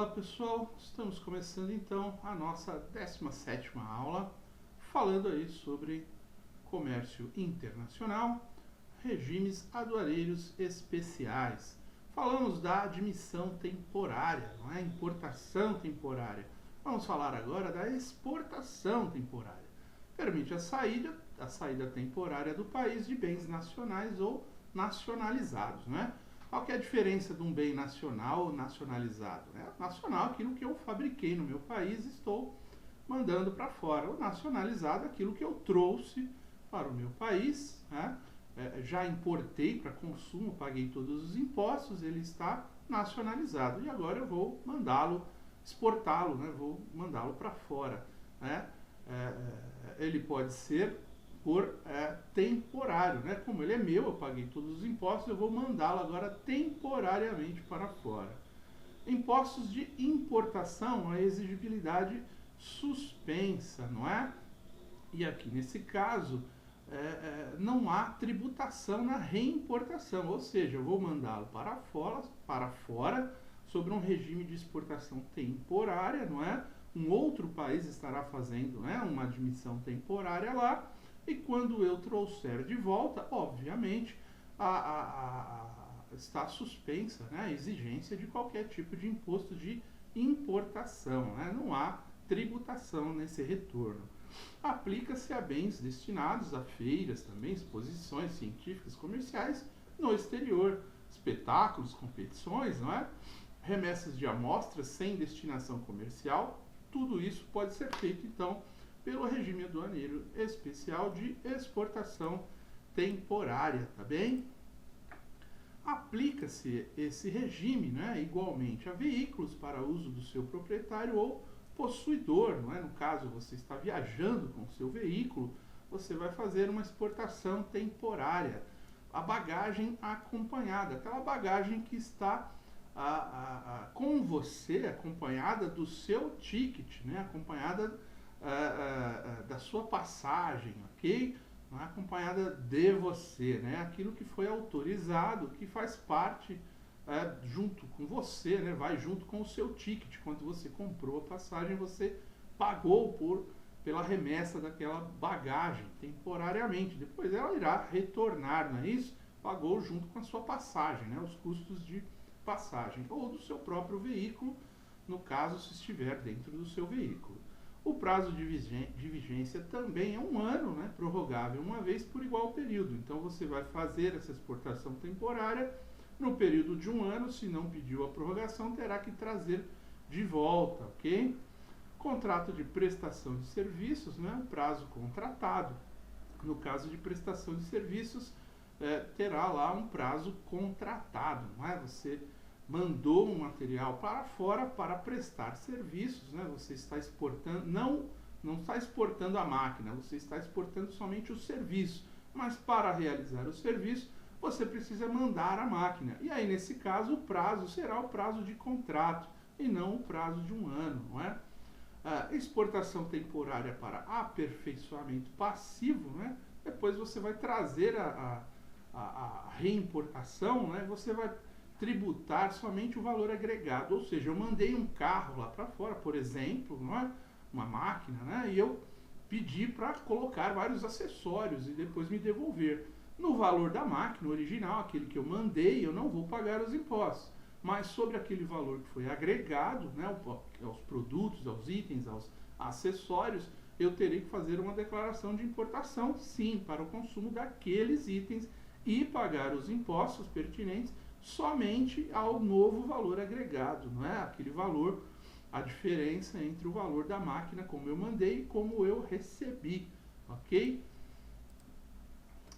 Olá pessoal, estamos começando então a nossa 17ª aula, falando aí sobre comércio internacional, regimes aduaneiros especiais. Falamos da admissão temporária, não é? Importação temporária. Vamos falar agora da exportação temporária. Permite a saída temporária do país de bens nacionais ou nacionalizados, não é? Qual que é a diferença de um bem nacional ou nacionalizado? Nacional, aquilo que eu fabriquei no meu país, estou mandando para fora. O nacionalizado, aquilo que eu trouxe para o meu país, né? Já importei para consumo, paguei todos os impostos, ele está nacionalizado. E agora eu vou mandá-lo, exportá-lo, né? Vou mandá-lo para fora. Né? Ele pode ser por temporário, né? Como ele é meu, eu paguei todos os impostos, eu vou mandá-lo agora temporariamente para fora. Impostos de importação, a exigibilidade suspensa, não é? E aqui nesse caso, não há tributação na reimportação, ou seja, eu vou mandá-lo para fora sobre um regime de exportação temporária, não é? Um outro país estará fazendo, né, uma admissão temporária lá, e quando eu trouxer de volta, obviamente, está suspensa, né, a exigência de qualquer tipo de imposto de importação. Né? Não há tributação nesse retorno. Aplica-se a bens destinados a feiras, também exposições científicas, comerciais no exterior, espetáculos, competições, não é? Remessas de amostras sem destinação comercial. Tudo isso pode ser feito, então, pelo regime aduaneiro especial de exportação temporária, tá bem? Aplica-se esse regime, né, igualmente a veículos para uso do seu proprietário ou possuidor, não é? No caso, você está viajando com o seu veículo, você vai fazer uma exportação temporária. A bagagem acompanhada, aquela bagagem que está com você, acompanhada do seu ticket, né? Acompanhada da sua passagem, ok? Não é acompanhada de você, né? Aquilo que foi autorizado, que faz parte junto com você, né? Vai junto com o seu ticket. Quando você comprou a passagem, você pagou pela remessa daquela bagagem temporariamente. Depois ela irá retornar, não é isso? Pagou junto com a sua passagem, né? Os custos de passagem ou do seu próprio veículo, no caso, se estiver dentro do seu veículo. O prazo de vigência também é 1 ano, né, prorrogável uma vez por igual período. Então você vai fazer essa exportação temporária no período de 1 ano. Se não pediu a prorrogação, terá que trazer de volta, ok? Contrato de prestação de serviços, né, prazo contratado. No caso de prestação de serviços, terá lá um prazo contratado, não é? Você mandou um material para fora para prestar serviços, né? Você está exportando, não está exportando a máquina, você está exportando somente o serviço, mas para realizar o serviço, você precisa mandar a máquina. E aí, nesse caso, o prazo será o prazo de contrato e não o prazo de 1 ano, não é? Exportação temporária para aperfeiçoamento passivo, né? Depois você vai trazer a reimportação, né? Você vai tributar somente o valor agregado, ou seja, eu mandei um carro lá para fora, por exemplo, não é? Uma máquina, né? E eu pedi para colocar vários acessórios e depois me devolver. No valor da máquina original, aquele que eu mandei, eu não vou pagar os impostos, mas sobre aquele valor que foi agregado, né, aos produtos, aos itens, aos acessórios, eu terei que fazer uma declaração de importação, sim, para o consumo daqueles itens e pagar os impostos pertinentes somente ao novo valor agregado, não é? Aquele valor, a diferença entre o valor da máquina, como eu mandei e como eu recebi, ok?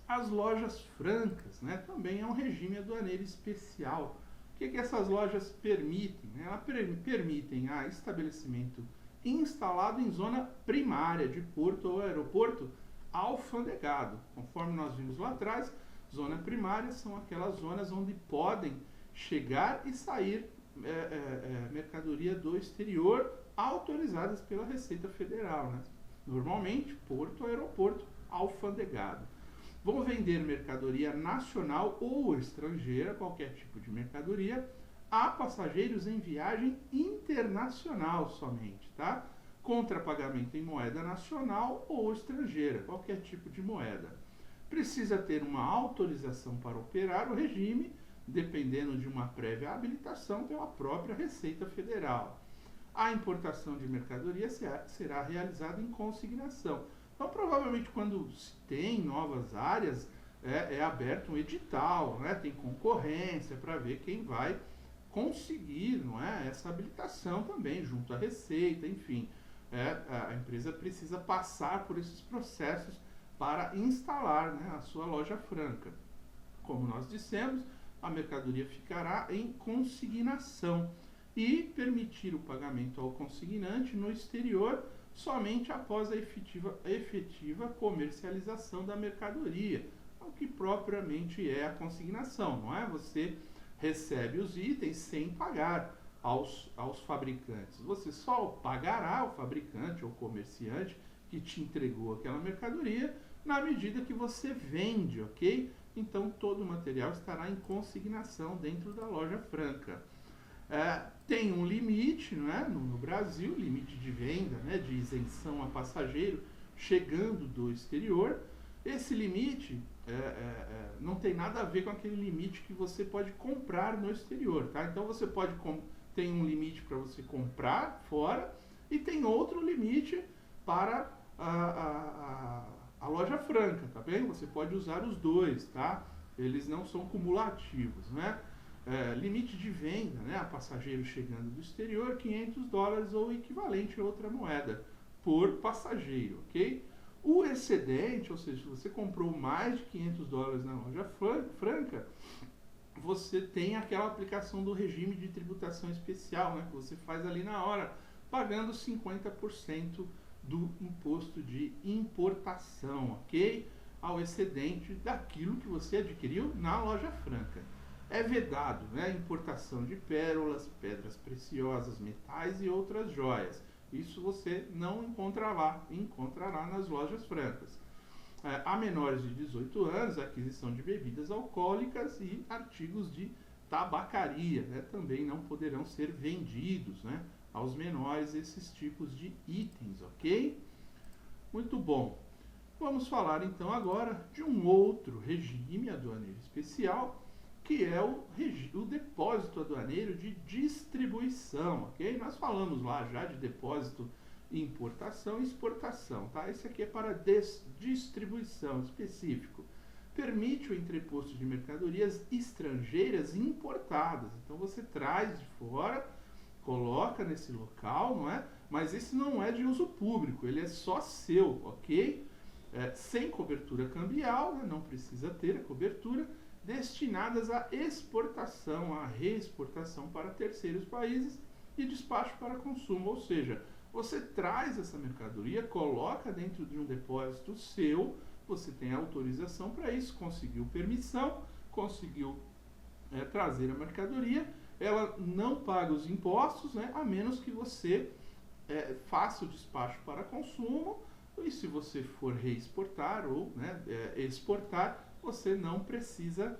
As lojas francas, né? Também é um regime aduaneiro especial. O que essas lojas permitem? Elas permitem a estabelecimento instalado em zona primária de porto ou aeroporto alfandegado. Conforme nós vimos lá atrás, zona primária são aquelas zonas onde podem chegar e sair mercadoria do exterior autorizadas pela Receita Federal. Né? Normalmente, porto, aeroporto, alfandegado. Vão vender mercadoria nacional ou estrangeira, qualquer tipo de mercadoria, a passageiros em viagem internacional somente, tá? Contra pagamento em moeda nacional ou estrangeira, qualquer tipo de moeda. Precisa ter uma autorização para operar o regime, dependendo de uma prévia habilitação pela própria Receita Federal. A importação de mercadoria será realizada em consignação. Então, provavelmente, quando se tem novas áreas, é aberto um edital, né? Tem concorrência para ver quem vai conseguir, não é, essa habilitação também, junto à Receita, enfim. A empresa precisa passar por esses processos para instalar, né, a sua loja franca. Como nós dissemos, a mercadoria ficará em consignação e permitir o pagamento ao consignante no exterior somente após a efetiva comercialização da mercadoria, o que propriamente é a consignação, não é? Você recebe os itens sem pagar aos fabricantes. Você só pagará ao fabricante ou comerciante que te entregou aquela mercadoria na medida que você vende, ok? Então todo o material estará em consignação dentro da loja franca. Tem um limite, não é? No Brasil, limite de venda, né, de isenção a passageiro chegando do exterior. Esse limite não tem nada a ver com aquele limite que você pode comprar no exterior, tá? Então você tem um limite para você comprar fora e tem outro limite para a loja franca, tá bem? Você pode usar os dois, tá? Eles não são cumulativos, né? Limite de venda, né, a passageiro chegando do exterior, $500 ou equivalente a outra moeda por passageiro, ok? O excedente, ou seja, se você comprou mais de $500 na loja franca, você tem aquela aplicação do regime de tributação especial, né, que você faz ali na hora, pagando 50% do imposto de importação, ok? Ao excedente daquilo que você adquiriu na loja franca. É vedado, né, a importação de pérolas, pedras preciosas, metais e outras joias. Isso você não encontrará nas lojas francas. A menores de 18 anos, a aquisição de bebidas alcoólicas e artigos de tabacaria, né, também não poderão ser vendidos, né, aos menores esses tipos de itens, ok? Muito bom. Vamos falar então agora de um outro regime aduaneiro especial, que é o depósito aduaneiro de distribuição, ok? Nós falamos lá já de depósito, importação e exportação, tá? Esse aqui é para distribuição específico. Permite o entreposto de mercadorias estrangeiras importadas. Então você traz de fora, coloca nesse local, não é? Mas esse não é de uso público, ele é só seu, ok? Sem cobertura cambial, né? Não precisa ter a cobertura, destinadas à exportação, à reexportação para terceiros países e despacho para consumo. Ou seja, você traz essa mercadoria, coloca dentro de um depósito seu, você tem autorização para isso, conseguiu permissão, conseguiu trazer a mercadoria, ela não paga os impostos, né, a menos que você faça o despacho para consumo, e se você for reexportar ou, né, exportar, você não precisa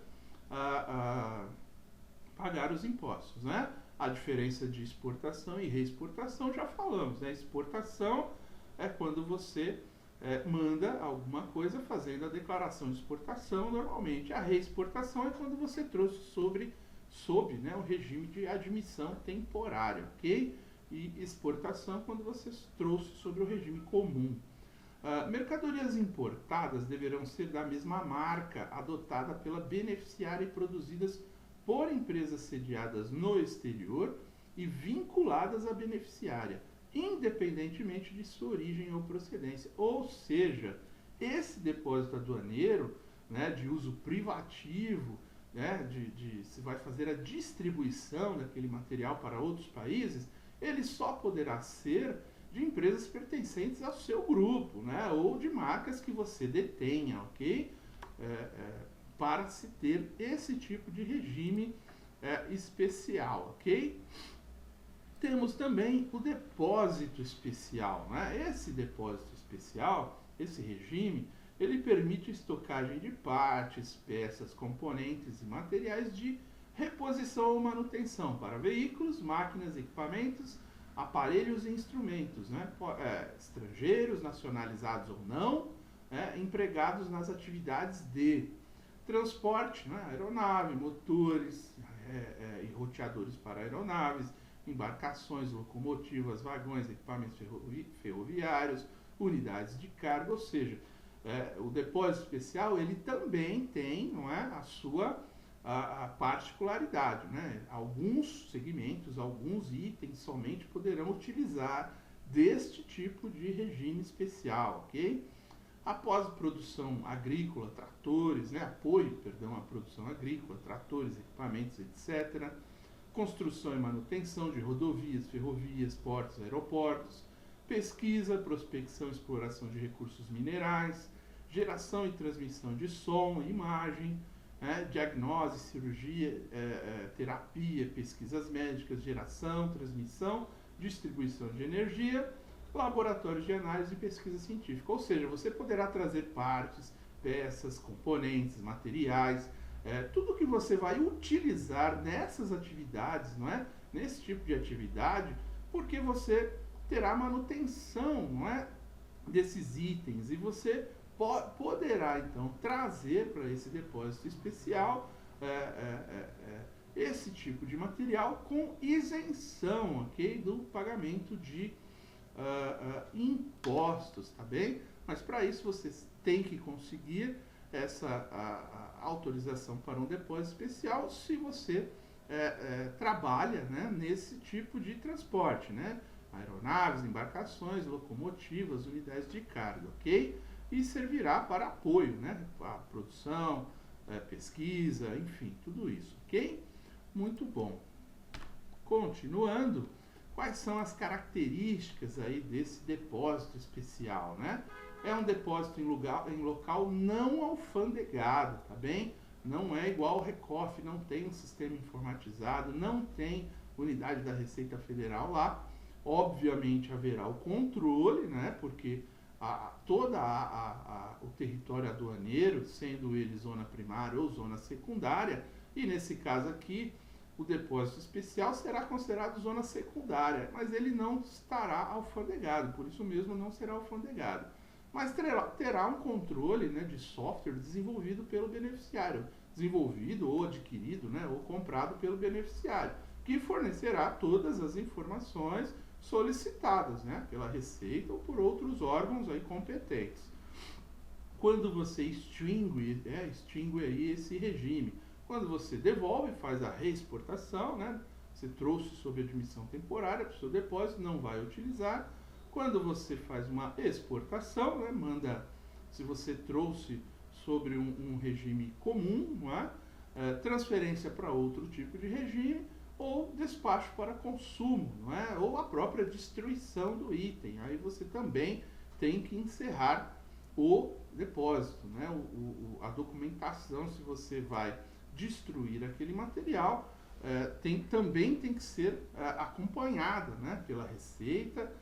pagar os impostos, né? A diferença de exportação e reexportação já falamos, né? Exportação é quando você manda alguma coisa fazendo a declaração de exportação normalmente. A reexportação é quando você trouxe sob, né, o regime de admissão temporária, ok? E exportação quando você trouxe sobre o regime comum. Mercadorias importadas deverão ser da mesma marca adotada pela beneficiária e produzidas por empresas sediadas no exterior e vinculadas à beneficiária, independentemente de sua origem ou procedência. Ou seja, esse depósito aduaneiro, né, de uso privativo, né, se vai fazer a distribuição daquele material para outros países, ele só poderá ser de empresas pertencentes ao seu grupo, né, ou de marcas que você detenha, ok? Para se ter esse tipo de regime especial, ok? Temos também o depósito especial, né? Esse depósito especial, esse regime, ele permite estocagem de partes, peças, componentes e materiais de Reposição ou manutenção para veículos, máquinas, equipamentos, aparelhos e instrumentos, né? Estrangeiros, nacionalizados ou não, empregados nas atividades de transporte, né? Aeronave, motores e roteadores para aeronaves, embarcações, locomotivas, vagões, equipamentos ferroviários, unidades de carga, ou seja, o depósito especial ele também tem, não é, a sua a particularidade, né? Alguns segmentos, alguns itens somente poderão utilizar deste tipo de regime especial, ok? Após produção agrícola, tratores, né? Apoio, perdão, à produção agrícola, tratores, equipamentos, etc. Construção e manutenção de rodovias, ferrovias, portos, aeroportos, pesquisa, prospecção e exploração de recursos minerais, geração e transmissão de som e imagem, diagnose, cirurgia, terapia, pesquisas médicas, geração, transmissão, distribuição de energia, laboratórios de análise e pesquisa científica. Ou seja, você poderá trazer partes, peças, componentes, materiais, tudo que você vai utilizar nessas atividades, não é? Nesse tipo de atividade, porque você terá manutenção, não é? Desses itens e você poderá então trazer para esse depósito especial esse tipo de material com isenção, ok, do pagamento de impostos, tá bem? Mas para isso você tem que conseguir essa autorização para um depósito especial se você trabalha, né, nesse tipo de transporte, né? Aeronaves, embarcações, locomotivas, unidades de carga, ok? E servirá para apoio, né? A produção, pesquisa, enfim, tudo isso, ok? Muito bom. Continuando, quais são as características aí desse depósito especial, né? É um depósito em local não alfandegado, tá bem? Não é igual ao Recof, não tem um sistema informatizado, não tem unidade da Receita Federal lá. Obviamente haverá o controle, né? Porque o território aduaneiro, sendo ele zona primária ou zona secundária, e nesse caso aqui, o depósito especial será considerado zona secundária, mas ele não estará alfandegado, por isso mesmo não será alfandegado. Mas terá um controle, né, de software desenvolvido pelo beneficiário, desenvolvido ou adquirido, né, ou comprado pelo beneficiário, que fornecerá todas as informações solicitadas, né, pela Receita ou por outros órgãos aí competentes. Quando você extingue aí esse regime, quando você devolve, faz a reexportação, né, você trouxe sob admissão temporária para o seu depósito, não vai utilizar. Quando você faz uma exportação, né, manda, se você trouxe sobre um regime comum, não é? Transferência para outro tipo de regime, ou despacho para consumo, não é? Ou a própria destruição do item. Aí você também tem que encerrar o depósito, né? A documentação, se você vai destruir aquele material, também tem que ser acompanhada, né, pela Receita,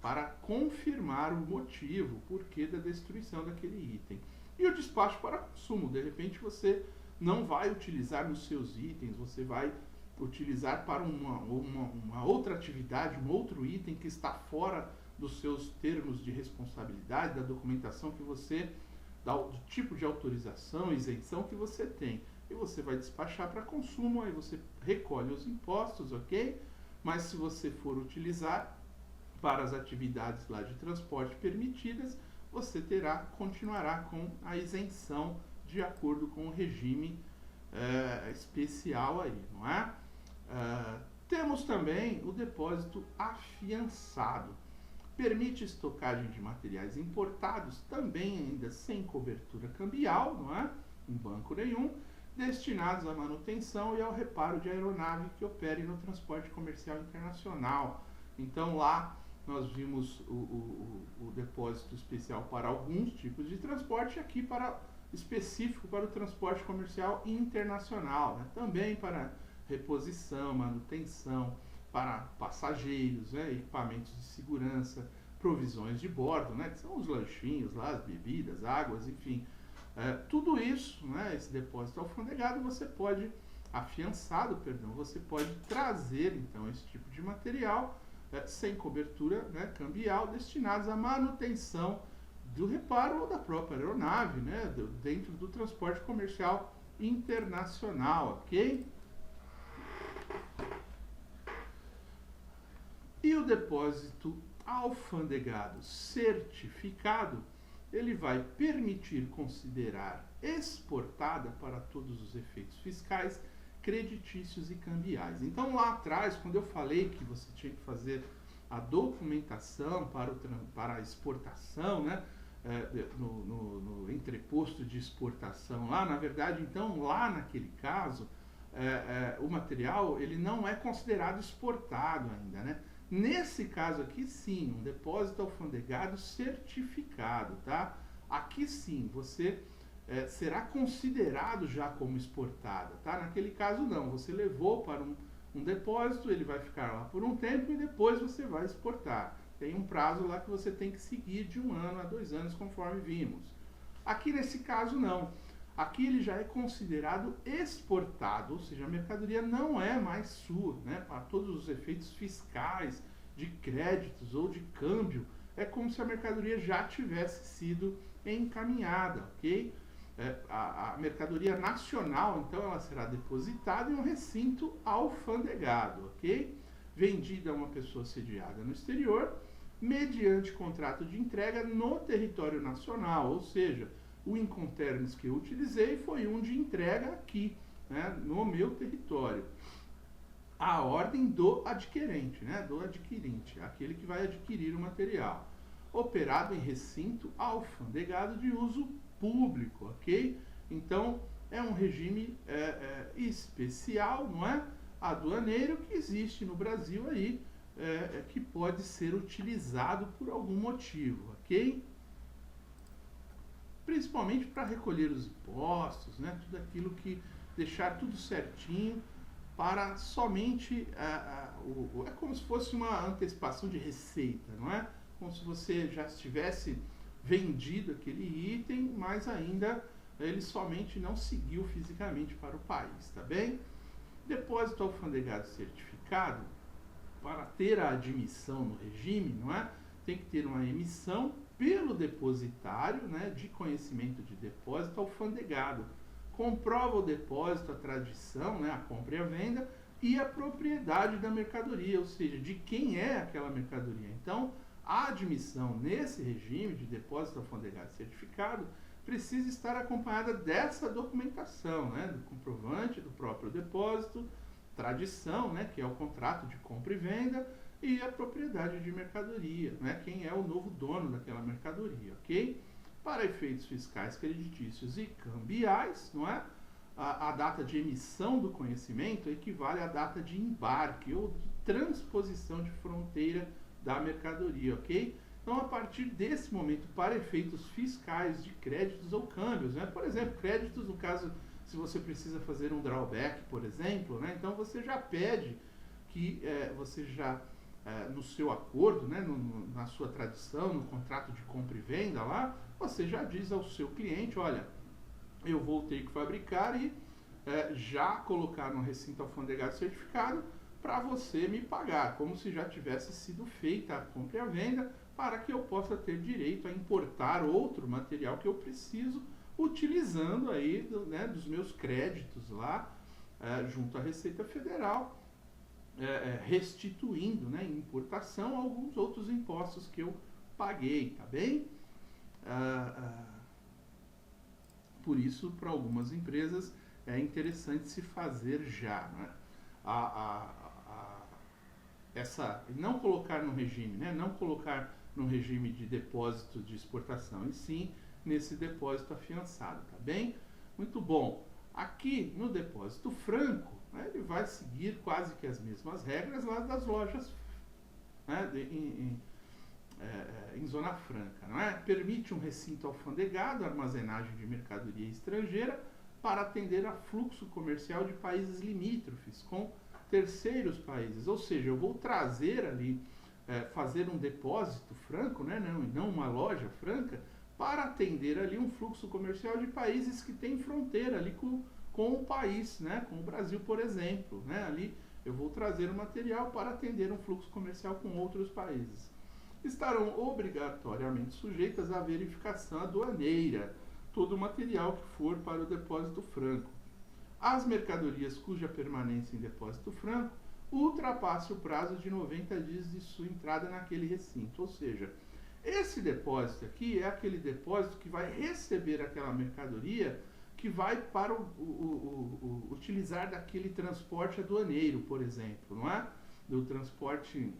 para confirmar o motivo, o porquê da destruição daquele item. E o despacho para consumo, de repente você não vai utilizar nos seus itens, você vai utilizar para uma outra atividade, um outro item que está fora dos seus termos de responsabilidade, da documentação que você, do tipo de autorização, isenção que você tem. E você vai despachar para consumo, aí você recolhe os impostos, ok? Mas se você for utilizar para as atividades lá de transporte permitidas, você continuará com a isenção de acordo com o regime especial aí, não é? Temos também o depósito afiançado. Permite estocagem de materiais importados, também ainda sem cobertura cambial, não é? Em banco nenhum, destinados à manutenção e ao reparo de aeronave que opere no transporte comercial internacional. Então lá nós vimos o depósito especial para alguns tipos de transporte, aqui específico para o transporte comercial internacional, né? Também para reposição, manutenção, para passageiros, né? Equipamentos de segurança, provisões de bordo, né? Que são os lanchinhos lá, as bebidas, águas, enfim. Tudo isso, né? Esse depósito alfandegado você pode afiançado, perdão, você pode trazer então esse tipo de material sem cobertura, né, cambial, destinados à manutenção do reparo ou da própria aeronave, né, dentro do transporte comercial internacional, ok? E o depósito alfandegado certificado, ele vai permitir considerar exportada para todos os efeitos fiscais, creditícios e cambiais. Então lá atrás, quando eu falei que você tinha que fazer a documentação para a exportação, né, no entreposto de exportação lá, na verdade, então lá naquele caso, o material ele não é considerado exportado ainda, né? Nesse caso aqui, sim, um depósito alfandegado certificado, tá? Aqui sim, você será considerado já como exportada, tá? Naquele caso não, você levou para um depósito, ele vai ficar lá por um tempo e depois você vai exportar. Tem um prazo lá que você tem que seguir de 1 ano a 2 anos, conforme vimos. Aqui nesse caso não. Aqui ele já é considerado exportado, ou seja, a mercadoria não é mais sua, né? Para todos os efeitos fiscais, de créditos ou de câmbio, é como se a mercadoria já tivesse sido encaminhada, ok? A mercadoria nacional, então, ela será depositada em um recinto alfandegado, ok? Vendida a uma pessoa sediada no exterior, mediante contrato de entrega no território nacional, ou seja, o Incoterms que eu utilizei foi um de entrega aqui, né, no meu território. A ordem do adquirente, né, do adquirente, aquele que vai adquirir o material. Operado em recinto alfandegado de uso público, ok? Então, é um regime especial, não é? Aduaneiro que existe no Brasil aí, que pode ser utilizado por algum motivo, ok? Principalmente para recolher os impostos, né? Tudo aquilo que deixar tudo certinho para somente é como se fosse uma antecipação de receita, não é? Como se você já tivesse vendido aquele item, mas ainda ele somente não seguiu fisicamente para o país, tá bem? Depósito alfandegado certificado, para ter a admissão no regime, não é? Tem que ter uma emissão pelo depositário, né, de conhecimento de depósito alfandegado. Comprova o depósito, a tradição, né, a compra e a venda e a propriedade da mercadoria, ou seja, de quem é aquela mercadoria. Então, a admissão nesse regime de depósito alfandegado certificado precisa estar acompanhada dessa documentação, né, do comprovante do próprio depósito, tradição, né, que é o contrato de compra e venda, e a propriedade de mercadoria, né, quem é o novo dono daquela mercadoria, ok? Para efeitos fiscais, creditícios e cambiais, não é? A data de emissão do conhecimento equivale à data de embarque ou de transposição de fronteira da mercadoria, ok? Então, a partir desse momento, para efeitos fiscais de créditos ou câmbios, né? Por exemplo, créditos, no caso, se você precisa fazer um drawback, por exemplo, né? Então você já pede que você já, no seu acordo, né? Na sua tradição, no contrato de compra e venda lá, você já diz ao seu cliente, olha, eu vou ter que fabricar e já colocar no recinto alfandegado certificado para você me pagar, como se já tivesse sido feita a compra e a venda, para que eu possa ter direito a importar outro material que eu preciso, utilizando aí dos meus créditos lá, junto à Receita Federal, restituindo, né, em importação alguns outros impostos que eu paguei, tá bem? Por isso, para algumas empresas, é interessante se fazer já, né? Não colocar no regime, né? Não colocar no regime de depósito de exportação, e sim nesse depósito afiançado, tá bem? Muito bom. Aqui no depósito franco, né, ele vai seguir quase que as mesmas regras lá das lojas, né, em zona franca, não é? Permite um recinto alfandegado, armazenagem de mercadoria estrangeira para atender a fluxo comercial de países limítrofes com terceiros países, ou seja, eu vou trazer ali, fazer um depósito franco, né, não uma loja franca, para atender ali um fluxo comercial de países que têm fronteira ali com com o país, né, com o Brasil, por exemplo, né, ali eu vou trazer o material para atender um fluxo comercial com outros países. Estarão obrigatoriamente sujeitas à verificação aduaneira todo o material que for para o depósito franco. As mercadorias cuja permanência em depósito franco ultrapasse o prazo de 90 dias de sua entrada naquele recinto. Ou seja, esse depósito aqui é aquele depósito que vai receber aquela mercadoria que vai para utilizar daquele transporte aduaneiro, por exemplo, não é? Do transporte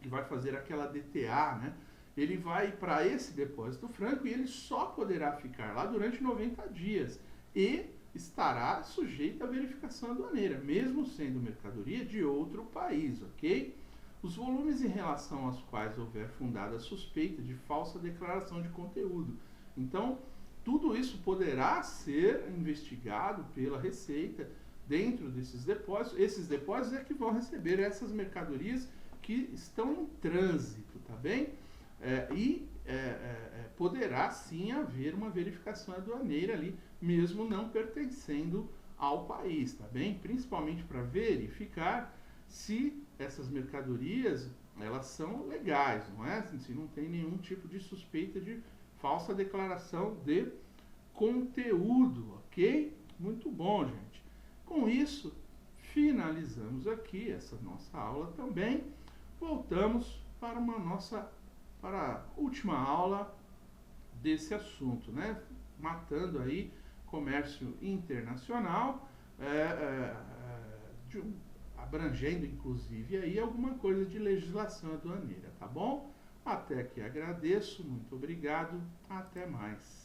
que vai fazer aquela DTA, né? Ele vai para esse depósito franco e ele só poderá ficar lá durante 90 dias e estará sujeito à verificação aduaneira, mesmo sendo mercadoria de outro país, ok? Os volumes em relação aos quais houver fundada suspeita de falsa declaração de conteúdo. Então, tudo isso poderá ser investigado pela Receita dentro desses depósitos. Esses depósitos é que vão receber essas mercadorias que estão em trânsito, tá bem? Poderá sim haver uma verificação aduaneira ali, mesmo não pertencendo ao país, tá bem? Principalmente para verificar se essas mercadorias elas são legais, não é? Se não tem nenhum tipo de suspeita de falsa declaração de conteúdo, ok? Muito bom, gente. Com isso, finalizamos aqui essa nossa aula também. Voltamos para a última aula desse assunto, né? Matando aí comércio internacional, abrangendo inclusive aí alguma coisa de legislação aduaneira, tá bom? Até aqui agradeço, muito obrigado, até mais.